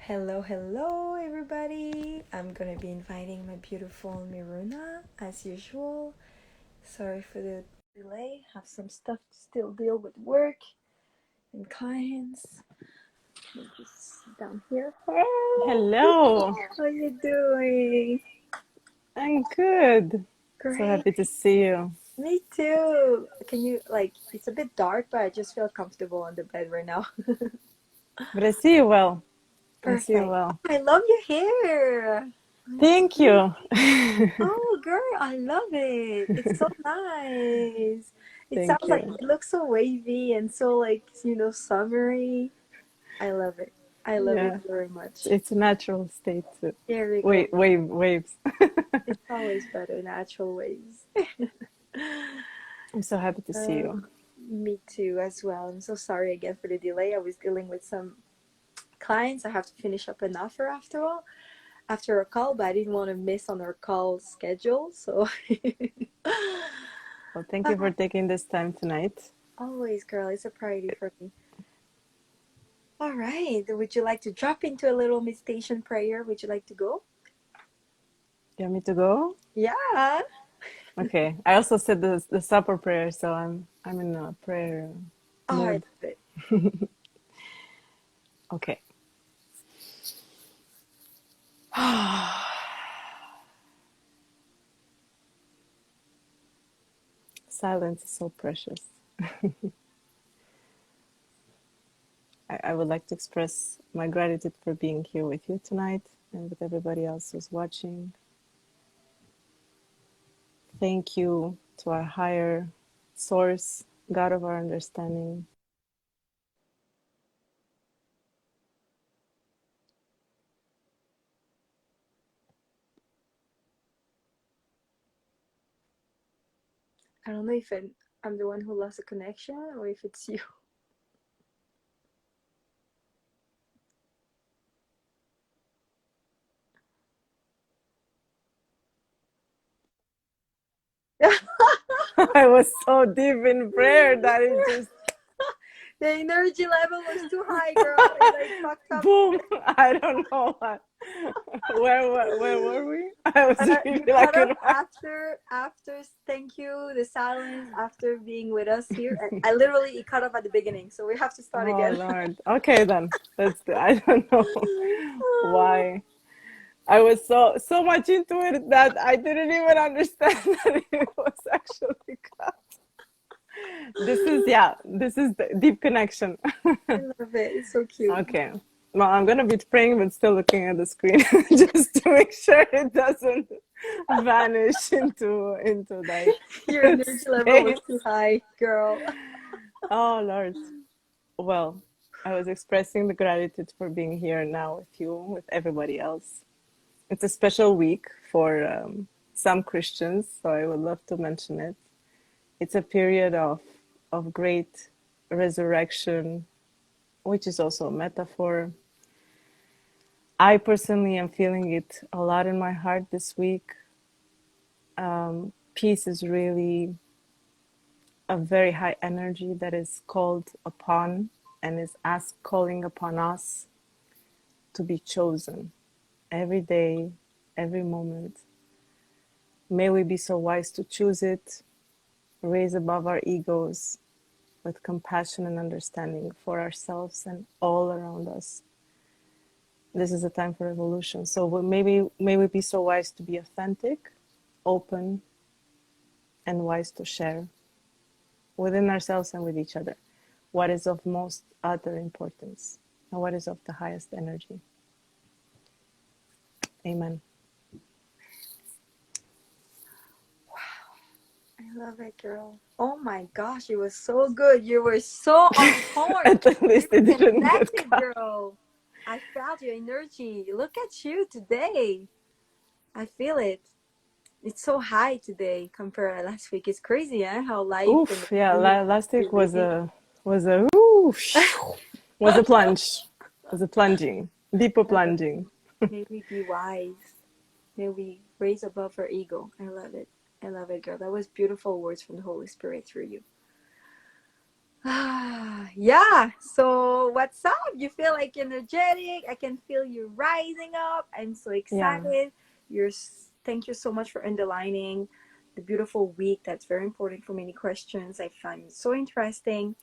Hello, hello, everybody. I'm gonna be inviting my beautiful Miruna as usual. Sorry for the delay. Have some stuff to still deal with work and clients. Let me just sit down here. Hello, How you doing? I'm good. So Great. happy to see you. Me too. Can you it's a bit dark, but I just feel comfortable on the bed right now. But I see you well. I see you Perfect. well. I love your hair. Thank you. Oh, girl, I love it. It's so nice. It Thank sounds like you. it looks so wavy and so summery. I love it. I love it Yeah, very much. it's a natural state too. There we go. Wait, waves. It's always better natural ways. I'm so happy to see you. Me too, as well. I'm so sorry again for the delay. I was dealing with some clients. I have to finish up an offer after a call, but I didn't want to miss on our call schedule. So Well, thank you for taking this time tonight. always, girl, it's a priority for me. All right. Would you like to drop into a little meditation prayer? Would you like to go? You want me to go? Yeah. Okay. I also said the supper prayer, so I'm in a prayer Oh, I mood. love it. Okay. Silence is so precious. I would like to express my gratitude for being here with you tonight and with everybody else who's watching. Thank you to our higher source, God of our understanding. I don't know if I'm the one who lost the connection or if it's you. I was so deep in prayer that it just The energy level was too high, girl. It fucked up. boom. I don't know what. Where were we? I was really You cut like off in my. after thank you, the silence after being with us here. And I literally it cut off at the beginning, so we have to start Oh again. Lord. Okay then. I don't know why. I was so much into it that I didn't even understand that it was actually cut. This is the deep connection. I love it. It's so cute. Okay. Well, I'm gonna be praying but still looking at the screen just to make sure it doesn't vanish into like Your energy level was space. too high, girl. Oh Lord. Well, I was expressing the gratitude for being here now with you, with everybody else. It's a special week for some Christians, so I would love to mention it. It's a period of great resurrection, which is also a metaphor. I personally am feeling it a lot in my heart this week. Peace is really a very high energy that is called upon and is asked calling upon us to be chosen every day, every moment. May we be so wise to choose it, raise above our egos with compassion and understanding for ourselves and all around us. This is a time for evolution. So may we be so wise to be authentic, open, and wise to share within ourselves and with each other what is of most utter importance and what is of the highest energy. Amen. I love it, girl. Oh my gosh, it was so good. You were so on point. At We least were it didn't get connected, cut. girl. I felt your energy. Look at you today. I feel it. It's so high today compared to last week. It's crazy, eh? How life and Oof, yeah, energy last week was really a ooh, was a plunge, was a plunging, deeper plunging. may we be wise. May we raise above our ego. I love it. I love it, girl. That was beautiful words from the Holy Spirit through you. Yeah. So what's up? You feel like energetic. I can feel you rising up. I'm so Yeah, excited. Thank you so much for underlining the beautiful week. That's very important for many questions. I find it so interesting.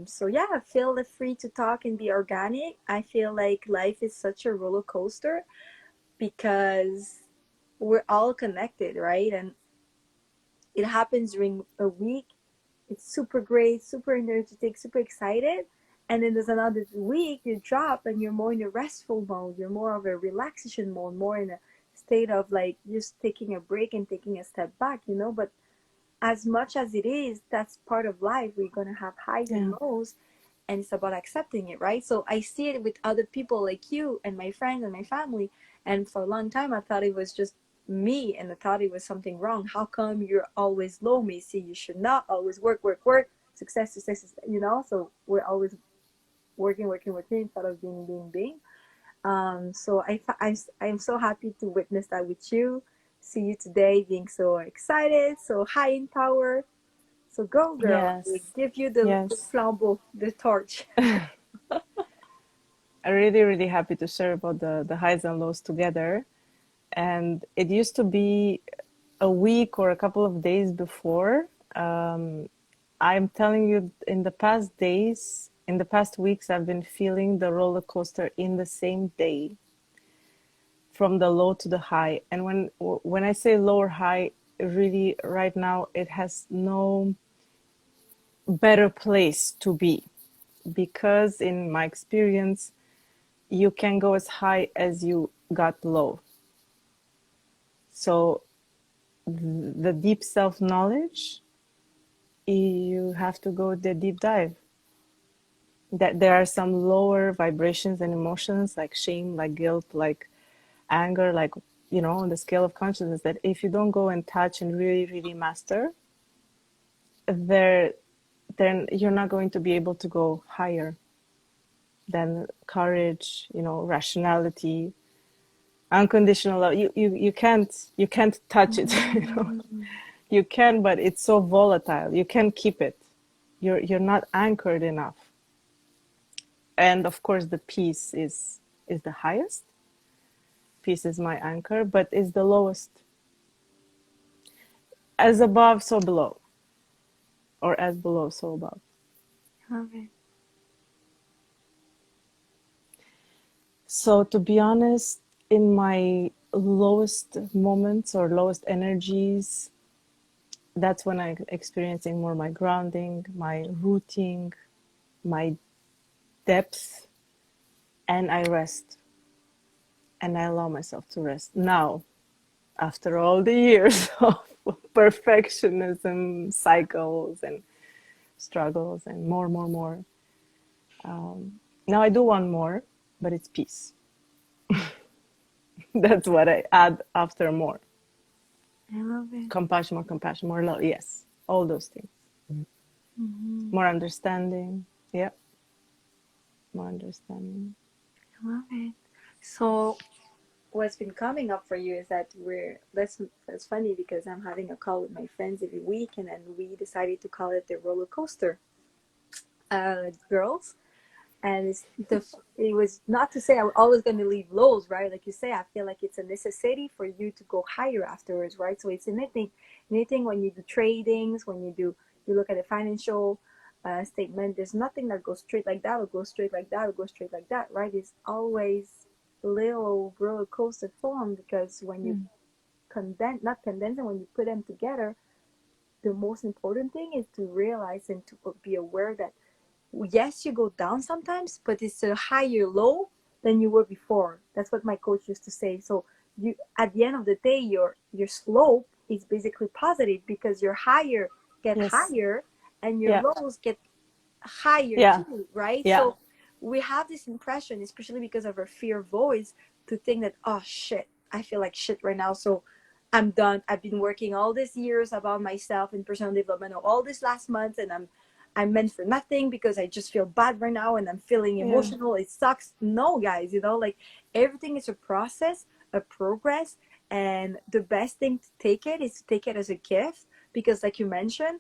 So yeah, feel free to talk and be organic. I feel like life is such a roller coaster because we're all connected, right? And it happens during a week. It's super great, super energetic, super excited. And then there's another week you drop and you're more in a restful mode. You're more of a relaxation mode, more in a state of like just taking a break and taking a step back, you know. But as much as it is, that's part of life. We're going to have highs and yeah, lows, and it's about accepting it, right? So I see it with other people like you and my friends and my family. And for a long time, I thought it was just me, and I thought it was something wrong. How come you're always low, Macy? You should not always work, work, work, success, success, success, you know? So we're always working, working, working instead of being, being, being. So I'm so happy to witness that with you. See you today being so excited, so high in power. So go, girl. I yes, give you the yes. flambeau, the torch. I'm really, really happy to share about the highs and lows together. And it used to be a week or a couple of days before. Um, I'm telling you, in the past days, in the past weeks, I've been feeling the roller coaster in the same day, from the low to the high. And when I say low or high, really right now it has no better place to be, because in my experience, you can go as high as you got low. So the deep self knowledge, you have to go the deep dive. That there are some lower vibrations and emotions like shame, like guilt, like anger, like, on the scale of consciousness, that if you don't go and touch and really, really master, there, then you're not going to be able to go higher than courage, rationality, unconditional love. You can't touch it. Mm. You can, but it's so volatile. You can't keep it. You're not anchored enough. And of course, the peace is the highest. Peace is my anchor, but is the lowest. As above, so below, or as below, so above. Okay. So to be honest, in my lowest moments or lowest energies, that's when I'm experiencing more my grounding, my rooting, my depth, and I rest, and I allow myself to rest. Now, after all the years of perfectionism cycles and struggles and more, more, more, now I do want more, but it's peace. That's what I add after more. I love it. Compassion, more love. Yes, all those things. Hmm. More understanding. Yeah, more understanding. I love it. So what's been coming up for you is that that's funny because I'm having a call with my friends every week, and then we decided to call it the roller coaster, girls. And it was not to say I'm always going to leave lows, right? Like you say, I feel like it's a necessity for you to go higher afterwards, right? So it's anything when you do tradings, when you look at a financial statement, there's nothing that goes straight like that or goes straight like that or goes straight like that, right? It's always little roller coaster form, because when you Mm. not condense and when you put them together, the most important thing is to realize and to be aware that yes, you go down sometimes, but it's a higher low than you were before. That's what my coach used to say. So you, at the end of the day, your slope is basically positive because your higher get Yes. higher and your Yeah. lows get higher Yeah. too, right? Yeah. So we have this impression, especially because of our fear voice, to think that, oh shit, I feel like shit right now. So I'm done. I've been working all these years about myself and personal development all this last month, and I'm meant for nothing because I just feel bad right now and I'm feeling Yeah. emotional. It sucks. No, guys, like everything is a process, a progress, and the best thing to take it is to take it as a gift, because like you mentioned,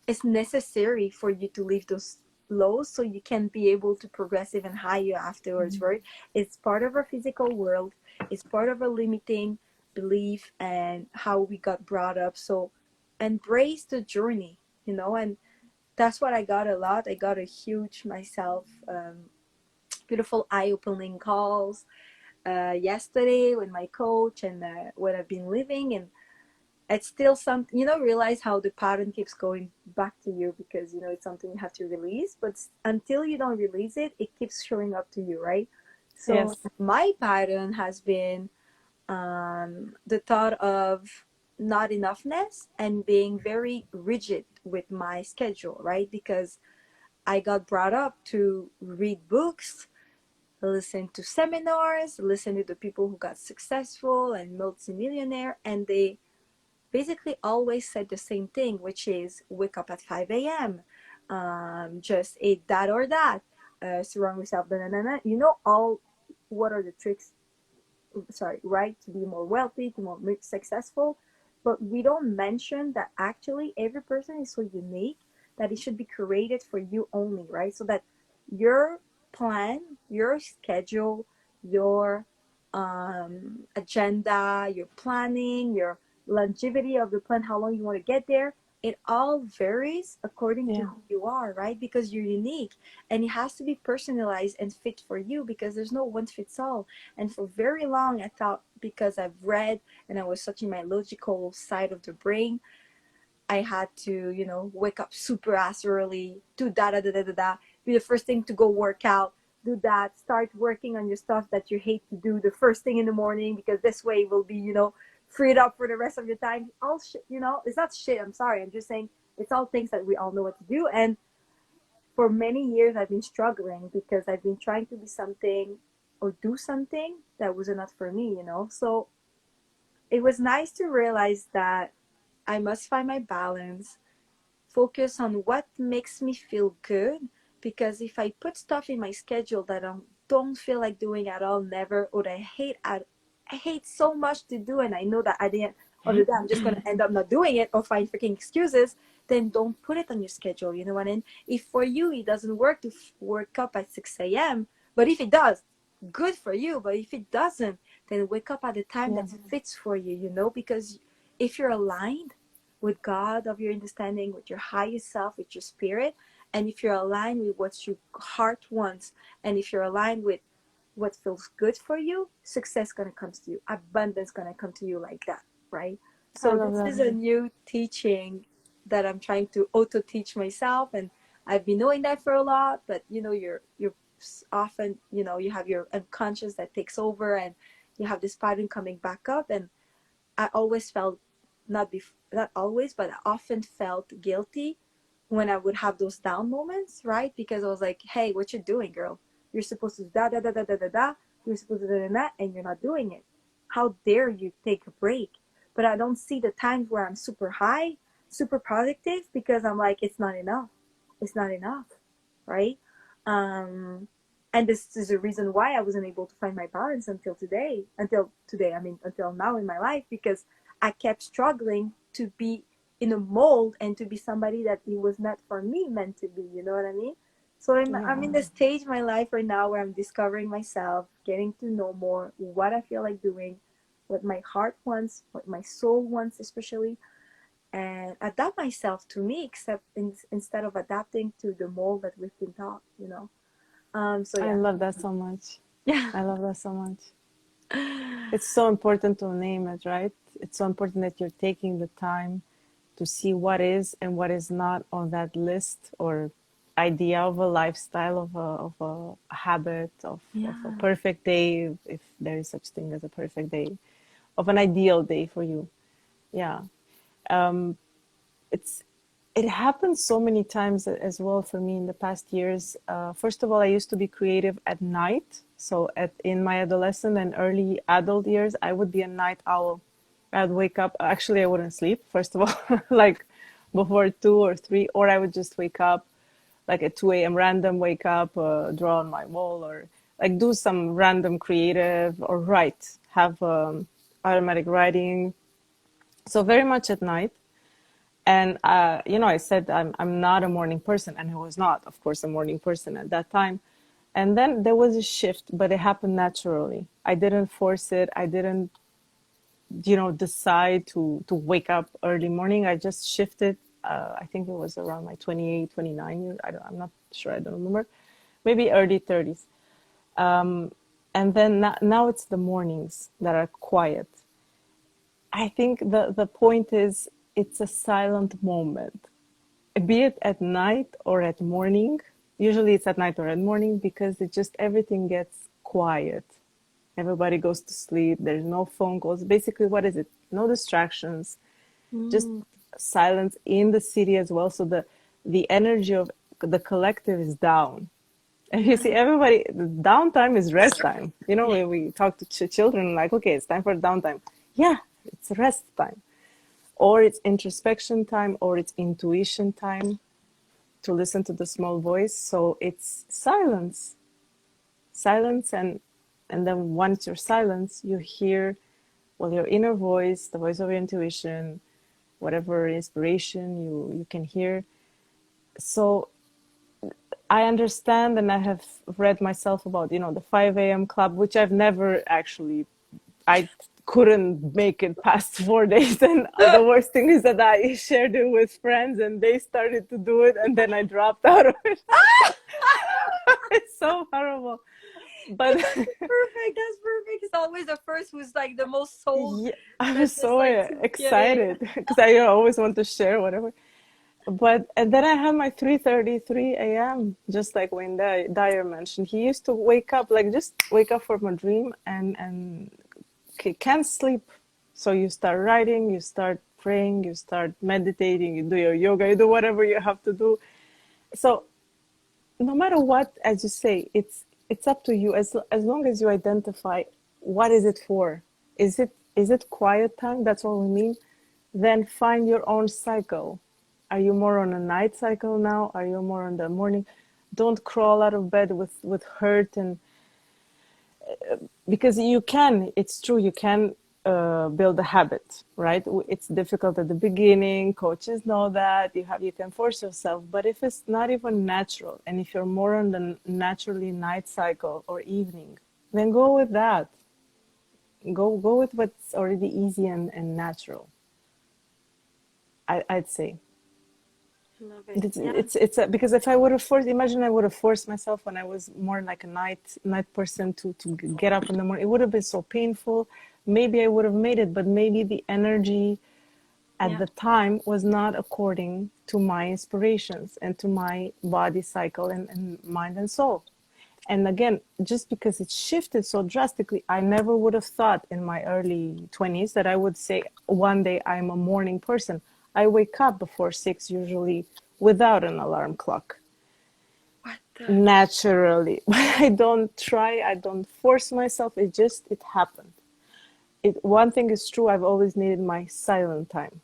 it's necessary for you to leave those lows so you can be able to progress even higher afterwards, right? It's part of our physical world, it's part of our limiting belief and how we got brought up. So embrace the journey, you know. And that's what I got a lot. I got a huge myself, beautiful eye-opening calls yesterday with my coach and what I've been living. And it's still something, you know, realize how the pattern keeps going back to you, because you know it's something you have to release, but until you don't release it, it keeps showing up to you, right? So Yes. my pattern has been the thought of not enoughness and being very rigid with my schedule, right? Because I got brought up to read books, listen to seminars, listen to the people who got successful and multimillionaire, and they basically always said the same thing, which is wake up at 5 a.m., just eat that or that, surround yourself, you know, all what are the tricks, sorry, right, to be more wealthy, to more successful. But we don't mention that actually every person is so unique that it should be created for you only, right? So that your plan, your schedule, your agenda, your planning, your longevity of the plan, how long you want to get there, it all varies according to Yeah. who you are, right? Because you're unique, and it has to be personalized and fit for you, because there's no one fits all. And for very long, I thought, because I've read and I was such in my logical side of the brain, I had to, you know, wake up super ass early, do da da da da da da, be the first thing to go work out, do that, start working on your stuff that you hate to do the first thing in the morning, because this way you will be, you know, freed up for the rest of your time. All shit, you know, it's not shit. I'm sorry. I'm just saying it's all things that we all know what to do. And for many years I've been struggling because I've been trying to be something or do something that was not for me, you know. So it was nice to realize that I must find my balance, focus on what makes me feel good, because if I put stuff in my schedule that I don't feel like doing at all, never, or I hate so much to do, and I know that at the end of the day I'm just going to end up not doing it or find freaking excuses, then don't put it on your schedule, you know what I mean? If for you it doesn't work to work up at 6 a.m., but if it does, good for you. But if it doesn't, then wake up at the time Yeah. that fits for you, you know, because if you're aligned with God of your understanding, with your highest self, with your spirit, and if you're aligned with what your heart wants, and if you're aligned with what feels good for you, success gonna come to you, abundance gonna come to you like that, right? I So love this that. is a new teaching that I'm trying to auto teach myself, and I've been knowing that for a lot, but you know, you're often, you know, you have your unconscious that takes over, and you have this pattern coming back up. And I always felt, not always, but I often felt guilty when I would have those down moments, right? Because I was like, hey, what you doing, girl? You're supposed to do da da da da da da da. You're supposed to do that, and you're not doing it. How dare you take a break? But I don't see the times where I'm super high, super productive, because I'm like, it's not enough. It's not enough, right? Um, and this is the reason why I wasn't able to find my balance until today. Until today, I mean, until now in my life, because I kept struggling to be in a mold and to be somebody that it was not for me meant to be. You know what I mean? So I'm Yeah. in the stage of my life right now where I'm discovering myself, getting to know more what I feel like doing, what my heart wants, what my soul wants, especially, and adapt myself to me, except instead of adapting to the mold that we've been taught. You know. So I yeah. love that so much. Yeah. I love that so much. It's so important to name it, right? It's so important that you're taking the time to see what is and what is not on that list or idea of a lifestyle, of a habit, of a Yeah. perfect day, if there is such thing as a perfect day, of an ideal day for you. Yeah. It's it happened so many times as well for me in the past years. First of all, I used to be creative at night. So in my adolescent and early adult years, I would be a night owl. I'd wake up. Actually, I wouldn't sleep, first of all, like before 2 or 3, or I would just wake up like at 2 a.m., random wake up, draw on my wall, or like do some random creative or write, have automatic writing. So very much at night. And I said I'm not a morning person, and I was not, of course, a morning person at that time. And then there was a shift, but it happened naturally. I didn't force it. I didn't, decide to wake up early morning. I just shifted. I think it was around my 28, 29 years. I'm not sure. I don't remember. Maybe early 30s. And then now it's the mornings that are quiet. I think the point is it's a silent moment, be it at night or at morning. Usually it's at night or at morning because it just everything gets quiet. Everybody goes to sleep. There's no phone calls. Basically, what is it? No distractions, just Mm. silence in the city as well. So the energy of the collective is down. And you see, everybody, the downtime is rest time. When we talk to children, like, okay, it's time for downtime. Yeah, it's rest time. Or it's introspection time, or it's intuition time to listen to the small voice. So it's silence, and then once you're silence, you hear, well, your inner voice, the voice of your intuition, whatever inspiration you can hear. So I understand, and I have read myself about, the 5 a.m. club, which I've never actually, I couldn't make it past 4 days. And the worst thing is that I shared it with friends and they started to do it, and then I dropped out of it. It's so horrible. But Perfect. That's perfect. It's always the first who's like the most soul yeah, I that was so decide to. Yeah, yeah, excited because I always want to share whatever. But and then I had my 3:33 a.m. just like Wayne Dyer mentioned. He used to wake up, like just wake up from a dream and can't sleep. So you start writing, you start praying, you start meditating, you do your yoga, you do whatever you have to do. So no matter what, as you say, it's up to you. As long as you identify what is it for. Is it quiet time? That's what we mean. Then find your own cycle. Are you more on a night cycle now? Are you more on the morning? Don't crawl out of bed with hurt, and because you can, it's true, you can build a habit, right? It's difficult at the beginning. Coaches know that you can force yourself, but if it's not even natural, and if you're more on the naturally night cycle or evening, then go with that. Go with what's already easy and natural. I'd say. I love it. Yeah, It's because if I would have forced, imagine I would have forced myself when I was more like a night person to get up in the morning. It would have been so painful. Maybe I would have made it, but maybe the energy at yeah. the time was not according to my inspirations and to my body cycle and mind and soul. And again, just because it shifted so drastically, I never would have thought in my early 20s that I would say one day I'm a morning person. I wake up before 6 usually without an alarm clock, What the? naturally. I don't try, I don't force myself. It happened. One thing is true, I've always needed my silent time.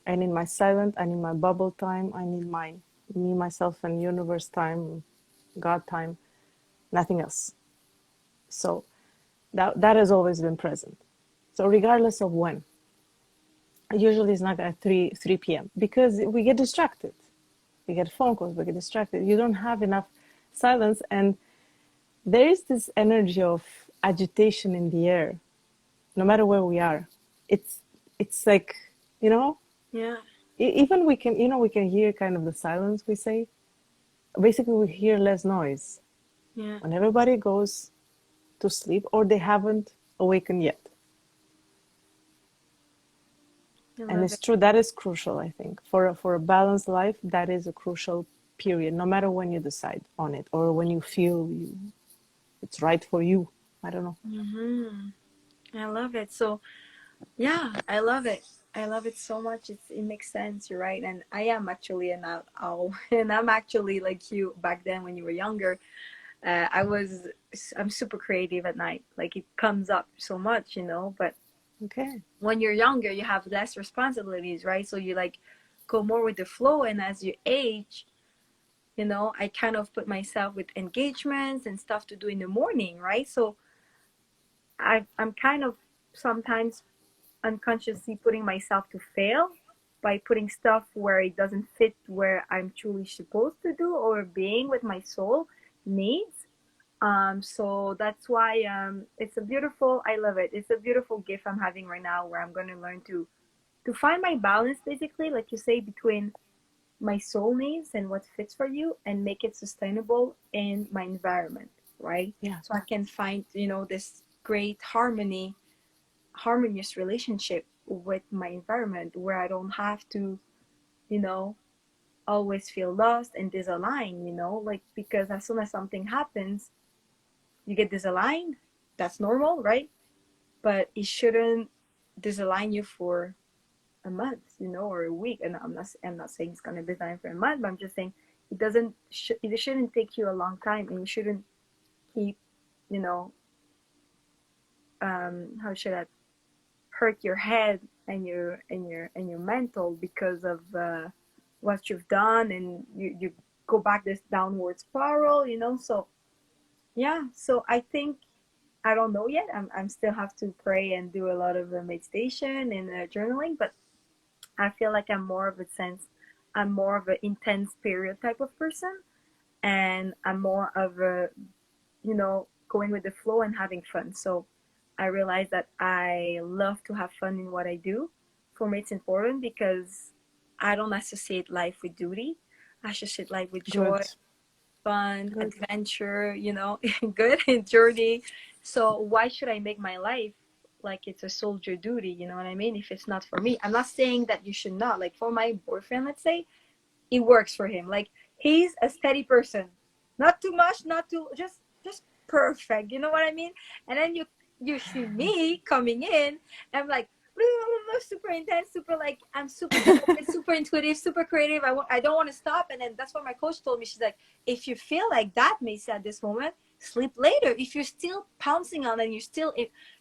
I need my silent, I need my bubble time, I need my me, myself, and universe time, God time, nothing else. So that has always been present. So regardless of when, usually it's not at 3 p.m. because we get distracted. We get phone calls, we get distracted. You don't have enough silence, and there is this energy of agitation in the air, no matter where we are. It's like, you know, Yeah, even we can hear kind of the silence we say. Basically, we hear less noise yeah. when everybody goes to sleep or they haven't awakened yet. I And love it's it. true, that is crucial, I think. For a balanced life, that is a crucial period, no matter when you decide on it or when you feel it's right for you. I don't know. I love it. So yeah, I love it. I love it so much. It makes sense. You're right, and I am actually an out owl, and I'm actually like you back then when you were younger. I'm super creative at night. Like it comes up so much, But Okay. when you're younger, you have less responsibilities, right? So you like go more with the flow, and as you age, I kind of put myself with engagements and stuff to do in the morning, right? So I'm kind of sometimes unconsciously putting myself to fail by putting stuff where it doesn't fit where I'm truly supposed to do or being with my soul needs. So that's why it's a beautiful, I love it. It's a beautiful gift I'm having right now where I'm going to learn to find my balance, basically, like you say, between my soul needs and what fits for you and make it sustainable in my environment, right? Yeah. So I can find, this great harmonious relationship with my environment where I don't have to, you know, always feel lost and disaligned, like, because as soon as something happens, you get disaligned. That's normal, right? But it shouldn't disalign you for a month, or a week. And I'm not saying it's gonna be time for a month, but I'm just saying it shouldn't take you a long time, and you shouldn't keep, you know, how should I hurt your head and your mental because of what you've done, and you go back this downward spiral, So yeah, so I think I don't know yet. I'm still have to pray and do a lot of meditation and journaling, but I feel like I'm more of an intense period type of person, and I'm more of a, going with the flow and having fun. So I realize that I love to have fun in what I do. For me, it's important because I don't associate life with duty. I associate life with joy, Good. fun, Good. adventure, good journey. So why should I make my life like it's a soldier duty? You know what I mean? If it's not for me, I'm not saying that you should not. Like for my boyfriend, let's say, it works for him. Like he's a steady person, not too much, not too just perfect. You know what I mean? And then you see me coming in, I'm like super intense, super like I'm super focused, super intuitive, super creative. I don't want to stop. And then that's what my coach told me. She's like, if you feel like that, Macy, at this moment, sleep later. If you're still pouncing on and you're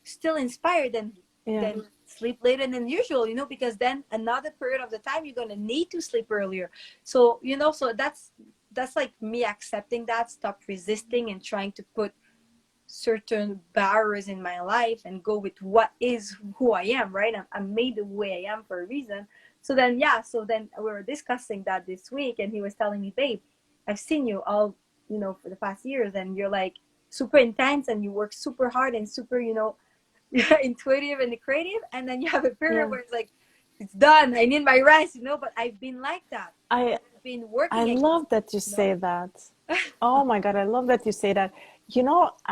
still inspired, then Yeah. then sleep later than usual, because then another period of the time you're going to need to sleep earlier. So so that's like me accepting that, stop resisting and trying to put certain barriers in my life and go with what is who I am, right? I'm made the way I am for a reason. So then we were discussing that this week, and he was telling me, babe, I've seen you all, for the past years, and you're like super intense and you work super hard and super, intuitive and creative, and then you have a period Yeah. where it's like, it's done, I need my rest, but I've been like that. I I've been I working against, love that you you know say that. Oh my God, I love that you say that.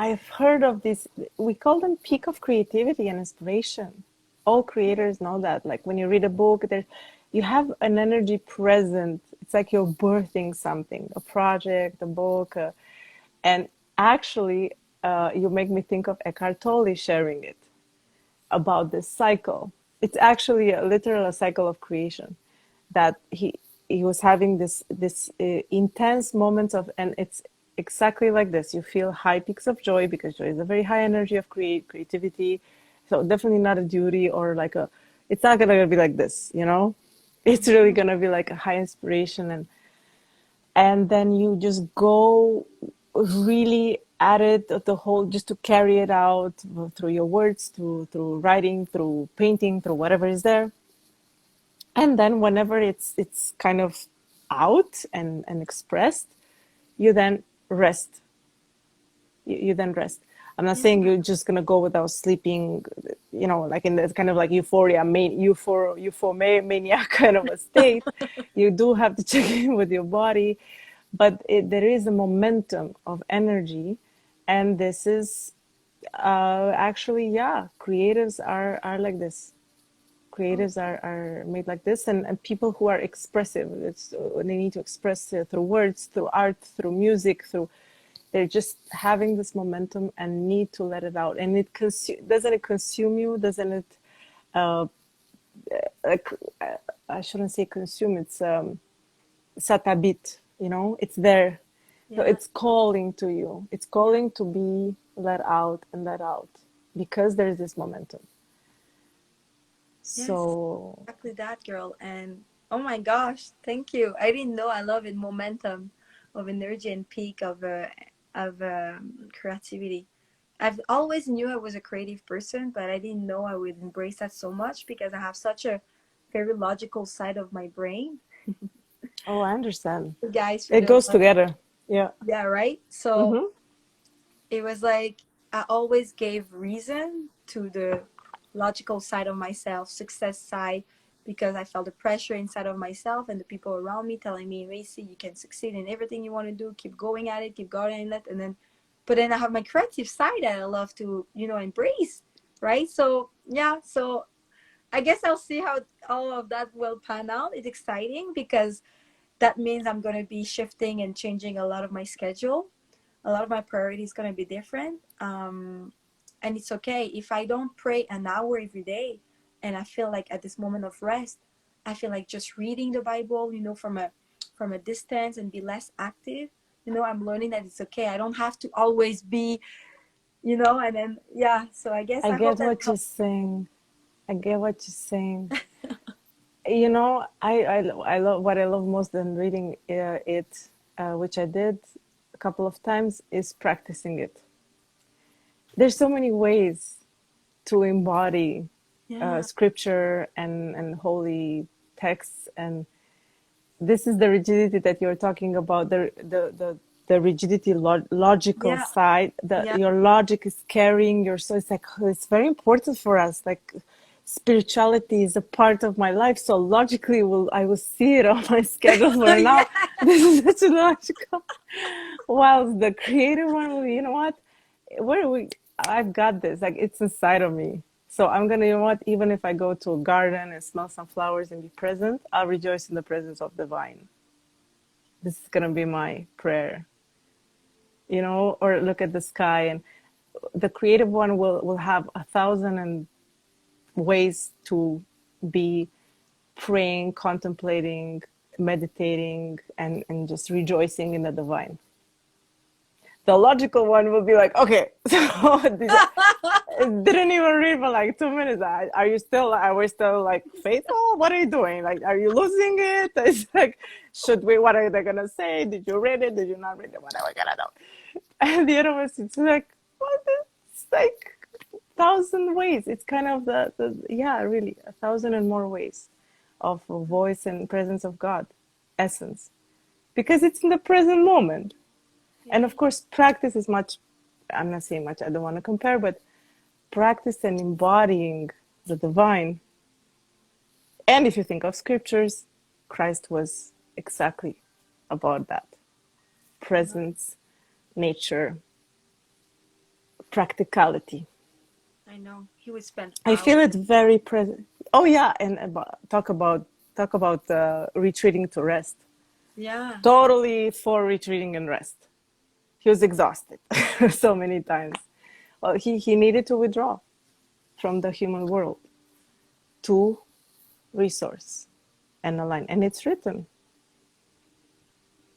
I've heard of this. We call them peak of creativity and inspiration. All creators know that. Like when you read a book, you have an energy present. It's like you're birthing something, a project, a book, and actually, you make me think of Eckhart Tolle sharing it about this cycle. It's actually a literal cycle of creation that he was having this intense moments of, and it's exactly like this. You feel high peaks of joy because joy is a very high energy of creativity. So definitely not a duty or like a. It's not gonna be like this. It's really gonna be like a high inspiration, and then you just go really at it the whole, just to carry it out through your words, through writing, through painting, through whatever is there. And then whenever it's kind of out and expressed, you then rest. You then rest. I'm not yeah, saying you're just gonna go without sleeping, like in this kind of like euphoria, euphomania kind of a state. You do have to check in with your body, but there is a momentum of energy, and this is actually, yeah, creatives are like this. oh, Creatives are made like this, and people who are expressive, they need to express through words, through art, through music, they're just having this momentum and need to let it out. And doesn't it consume you? Doesn't it, uh, like, I shouldn't say consume, it's satabit, it's there. So yeah, it's calling to you. It's yeah. calling to be let out and let out because there's this momentum. Yes, So exactly that, girl. And oh my gosh, thank you. I didn't know. I love it. Momentum of energy and peak of creativity. I've always knew I was a creative person, but I didn't know I would embrace that so much because I have such a very logical side of my brain. Oh, I understand. You guys It feel goes like, together. Yeah. yeah, right? So Mm-hmm. it was like I always gave reason to the logical side of myself, success side, because I felt the pressure inside of myself and the people around me telling me, Macy, you can succeed in everything you want to do. Keep going at it, keep going in it. And then, but then I have my creative side that I love to, embrace. Right. So, yeah. So I guess I'll see how all of that will pan out. It's exciting because that means I'm going to be shifting and changing a lot of my schedule. A lot of my priorities going to be different. And it's okay if I don't pray an hour every day, and I feel like at this moment of rest, I feel like just reading the Bible, from a distance and be less active. I'm learning that it's okay. I don't have to always be, and then, yeah. So I guess I I hope get that what you're helps. saying. I get what you're saying. You know, I love what I love most than reading it, which I did a couple of times, is practicing it. There's so many ways to embody Yeah, scripture and holy texts, and this is the rigidity that you're talking about, the rigidity logical yeah, side, that yeah. your logic is carrying your soul. It's like, it's very important for us. Like, spirituality is a part of my life, so logically I will see it on my schedule for Yeah. now. This is such a logical, while the creative one will, you know what, where we I've got this, like, it's inside of me. So I'm gonna, you know what, even if I go to a garden and smell some flowers and be present, I'll rejoice in the presence of the vine. This is gonna be my prayer, or look at the sky. And the creative one will have 1,000 and ways to be praying, contemplating, meditating, and just rejoicing in the divine. The logical one will be like, okay, so didn't even read for like 2 minutes. Are we still like faithful? What are you doing? Like, are you losing it? It's like, what are they gonna say? Did you read it? Did you not read it? What are we gonna do? And the other one, it's like, what? It's like 1,000 ways. It's kind of yeah, really, 1,000 and more ways of voice and presence of God, essence, because it's in the present moment. And Yeah, of course, practice is much, I'm not saying much, I don't want to compare, but practice and embodying the divine. And if you think of scriptures, Christ was exactly about that: I know. presence, nature, practicality. I know. He would spend I feel hours. it very present. Oh yeah, and talk about retreating to rest. Yeah. Totally for retreating and rest. He was exhausted so many times. Well, he needed to withdraw from the human world to resource and align. And it's written.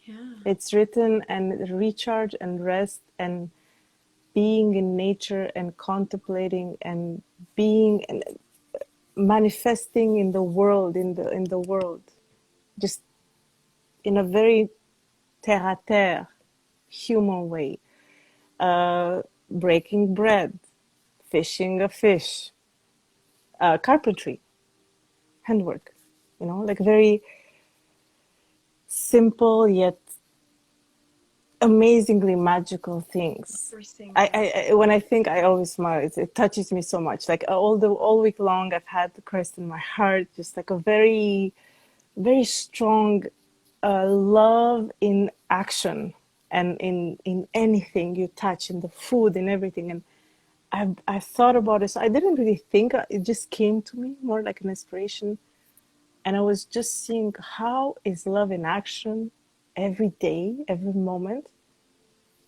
Yeah. It's written, and recharge and rest and being in nature and contemplating and being and manifesting in the world, in the world, just in a very terre à terre, human way. Breaking bread, fishing a fish, carpentry, handwork, like very simple yet amazingly magical things. First thing, yeah. When I think, I always smile. It touches me so much. Like, all week long, I've had the Christ in my heart, just like a very, very strong love in action, and in anything you touch, in the food, in everything. And I thought about it. So I didn't really think. It just came to me more like an inspiration. And I was just seeing, how is love in action every day, every moment.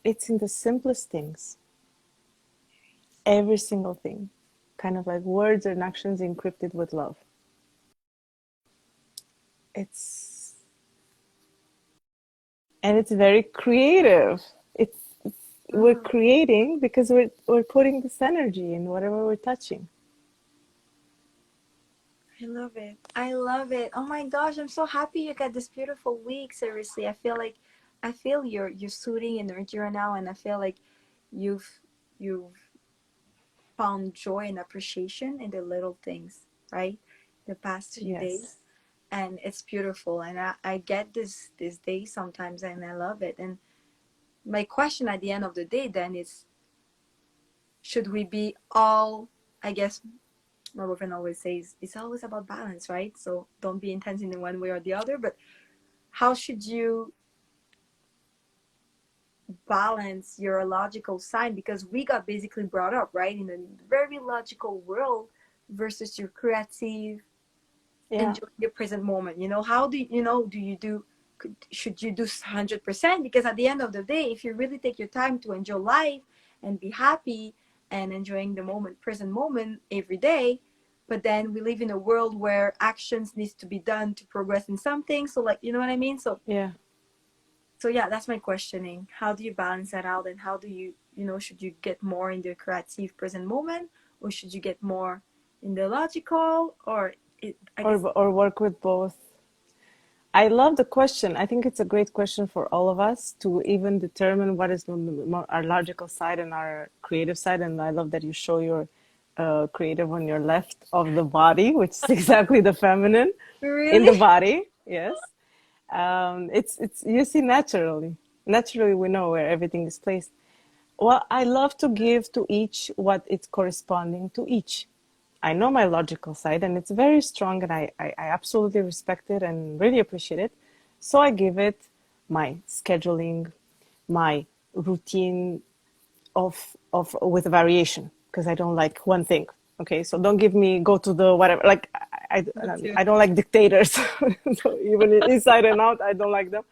It's in the simplest things, every single thing, kind of like words and actions encrypted with love. It's and it's very creative. We're Oh, creating because we're putting this energy in whatever we're touching. I love it. I love it. Oh my gosh, I'm so happy you got this beautiful week. Seriously, I feel your soothing energy right now, and I feel like you've found joy and appreciation in the little things, right? the past few Yes. days, and it's beautiful. And I get this day sometimes, and I love it. And my question at the end of the day then is, should we be all, I guess my boyfriend always says it's always about balance, right? So don't be intense in one way or the other, but how should you balance your logical side, because we got basically brought up right in a very logical world versus your creative, Yeah. enjoy the present moment. How do do you do, should you do 100%? Because at the end of the day, if you really take your time to enjoy life and be happy and enjoying the moment, present moment every day, but then we live in a world where actions needs to be done to progress in something. So like, you know what I mean? Yeah. So yeah, that's my questioning. How do you balance that out, and how do you, should you get more in the creative present moment, or should you get more in the logical, or I guess Or work with both. I love the question. I think it's a great question for all of us to even determine what is our logical side and our creative side. And I love that you show your creative on your left of the body, which is exactly the feminine in the really. body. Yes. It's you see naturally. Naturally, we know where everything is placed. Well, I love to give to each what it's corresponding to each. I know my logical side and it's very strong and I absolutely respect it and really appreciate it. So I give it my scheduling, my routine of with variation because I don't like one thing. Okay, so don't give me go to the whatever. Like Me too. I don't like dictators. So even inside and out, I don't like them.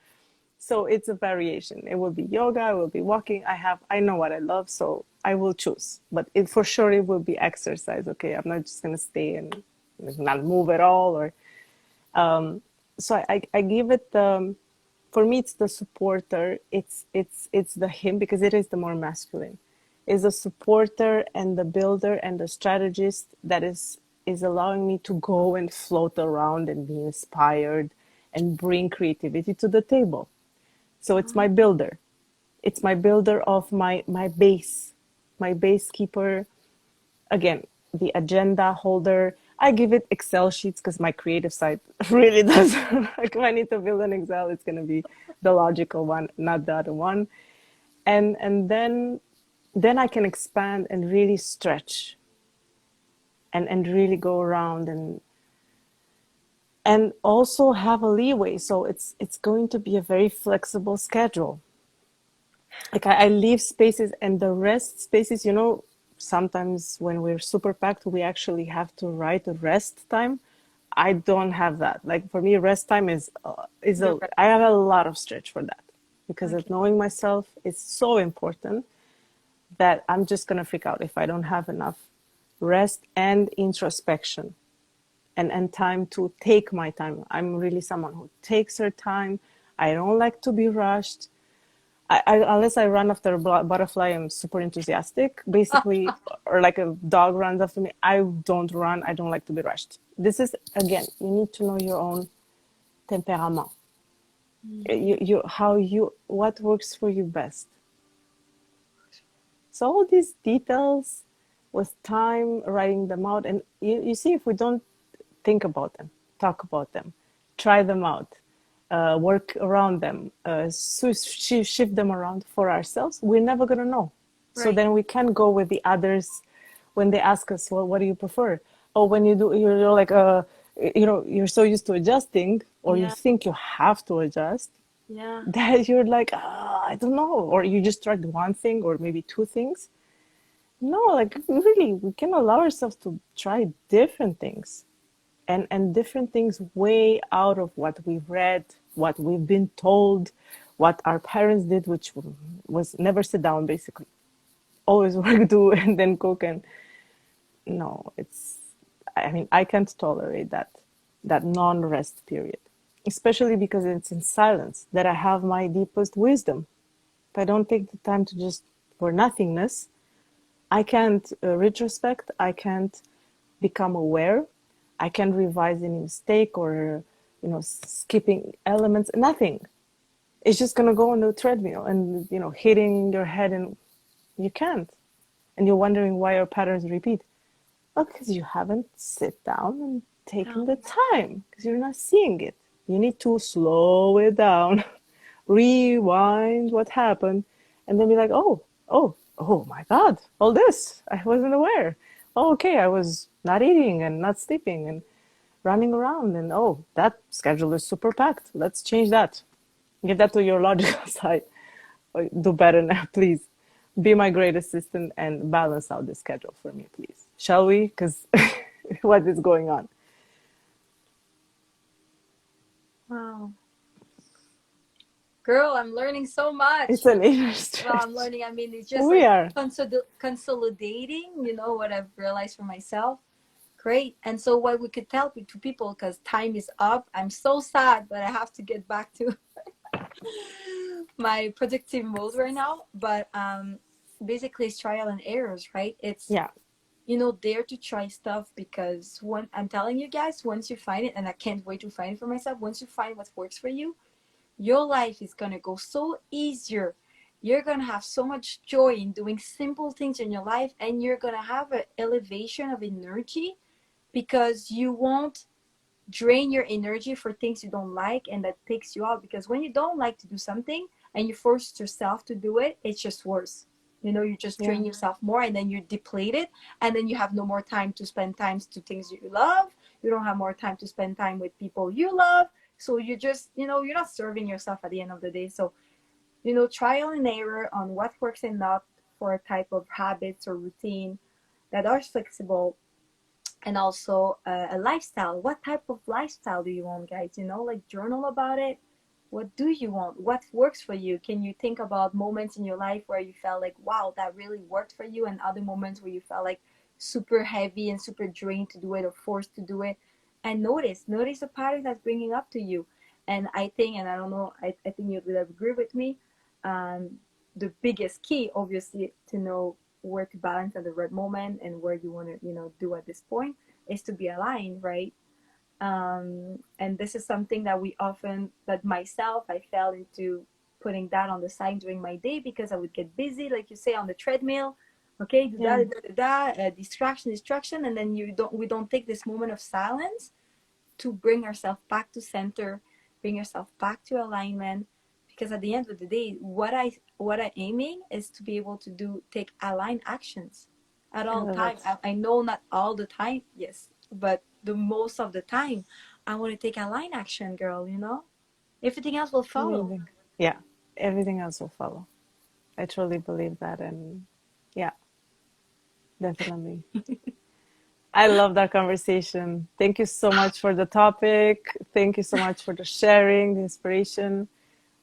So it's a variation. It will be yoga, it will be walking. I know what I love, so I will choose. But for sure it will be exercise. Okay, I'm not just gonna stay and not move at all. Or so I give it. For me, it's the supporter. It's the him because it is the more masculine. Is the supporter and the builder and the strategist that is allowing me to go and float around and be inspired and bring creativity to the table. So it's my builder. It's my builder of my base keeper. Again, the agenda holder. I give it Excel sheets because my creative side really does. Like if I need to build an Excel, it's gonna be the logical one, not the other one. And then I can expand and really stretch and really go around and also have a leeway. So it's going to be a very flexible schedule. Like I leave spaces and the rest spaces, sometimes when we're super packed, we actually have to write a rest time. I don't have that. Like for me, rest time is The a rest. I have a lot of stretch for that because of Okay. knowing myself is so important that I'm just gonna freak out if I don't have enough rest and introspection and time to take my time. I'm really someone who takes her time. I don't like to be rushed. Unless I run after a butterfly, I'm super enthusiastic, basically, or like a dog runs after me. I don't run. I don't like to be rushed. This is, again, you need to know your own temperament. Mhm. What works for you best. So all these details with time, writing them out, and you see if we don't think about them, talk about them, try them out, work around them, shift them around for ourselves, we're never going to know. So Right. then we can go with the others when they ask us, well, what do you prefer? Or when you're like, you're so used to adjusting, or you Yeah. think you have to adjust, Yeah. that you're like, I don't know. Or you just tried one thing or maybe two things. No, like really, we can allow ourselves to try different things and different things way out of what we've read, what we've been told, what our parents did, which was never sit down basically. Always work, do, and then cook. And no, I mean, I can't tolerate that non-rest period, especially because it's in silence that I have my deepest wisdom. If I don't take the time to just for nothingness, I can't retrospect, I can't become aware, I can't revise any mistake or skipping elements, nothing. It's just gonna go on the treadmill and hitting your head, and you can't. And you're wondering why your patterns repeat. Well, because you haven't sit down and taking the time because you're not seeing it. You need to slow it down, rewind what happened, and then be like, oh my God, all this, I wasn't aware. Oh, okay, I was not eating and not sleeping and running around, and oh, that schedule is super packed. Let's change that. Give that to your logical side. Do better now, please. Be my great assistant and balance out the schedule for me, please. Shall we? Because what is going on? Wow. Girl, I'm learning so much. It's an inner stretch. Well, I'm learning. I mean, it's just We like are. consolidating, what I've realized for myself. Great. And so what we could tell to people, because time is up. I'm so sad, but I have to get back to my productive mode right now. But basically it's trial and errors, right? It's Yeah. dare to try stuff, because when I'm telling you guys, once you find it, and I can't wait to find it for myself, once you find what works for you, your life is gonna go so easier. You're gonna have so much joy in doing simple things in your life, and you're gonna have an elevation of energy, because you won't drain your energy for things you don't like and that takes you out. Because when you don't like to do something and you force yourself to do it, it's just worse. You just drain yourself more, and then you're depleted, and then you have no more time to spend time to things you love. You don't have more time to spend time with people you love. So you just, you're not serving yourself at the end of the day. So, trial and error on what works and not for a type of habits or routine that are flexible. And also a lifestyle. What type of lifestyle do you want, guys? Like, journal about it. What do you want? What works for you? Can you think about moments in your life where you felt like, wow, that really worked for you, and other moments where you felt like super heavy and super drained to do it or forced to do it? And notice the pattern that's bringing up to you. And I think, and I don't know, I think you would agree with me, um, the biggest key, obviously, to know where to balance at the right moment and where you want to do at this point, is to be aligned, right? And this is something that that myself, I fell into putting that on the side during my day, because I would get busy, like you say, on the treadmill. Okay, do that, distraction, and then we don't take this moment of silence to bring ourselves back to center, bring yourself back to alignment. Because at the end of the day, what I aiming is to be able to take aligned actions at all times. I know not all the time, yes, but the most of the time, I want to take aligned action, girl. Everything else will follow. Amazing. Yeah, everything else will follow. I truly believe that, and yeah, definitely. I love that conversation. Thank you so much for the topic. Thank you so much for the sharing, the inspiration.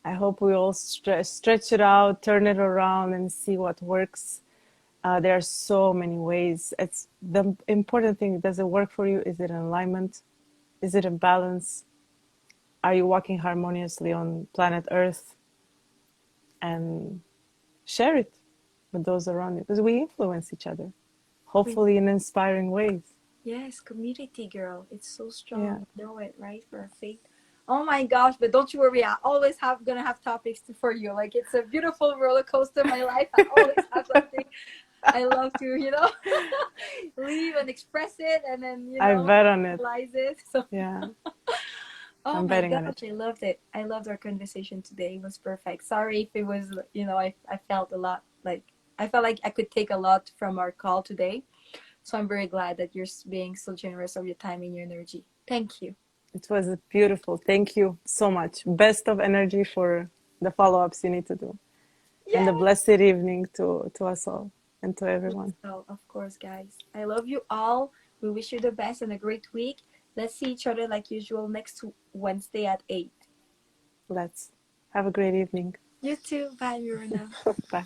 I hope we all stretch it out, turn it around, and see what works. There are so many ways. It's the important thing. Does it work for you? Is it in alignment? Is it in balance? Are you walking harmoniously on planet Earth? And share it with those around you, because we influence each other, hopefully in inspiring ways. Yes, community, girl. It's so strong. Yeah. Know it, right? For our faith. Oh my gosh, but don't you worry. I always gonna have topics for you. Like, it's a beautiful roller coaster in my life. I always have something I love to, leave and express it, and then, I bet on it. realize it. So Yeah. oh I'm my betting on gosh, it. I loved it. I loved our conversation today. It was perfect. Sorry if it was, I felt a lot like I felt like I could take a lot from our call today. So I'm very glad that you're being so generous of your time and your energy. Thank you. It was beautiful. Thank you so much. Best of energy for the follow-ups you need to do. Yeah. And a blessed evening to us all and to everyone. So, of course, guys. I love you all. We wish you the best and a great week. Let's see each other like usual next Wednesday at 8. Let's have a great evening. You too. Bye, Miruna. Bye.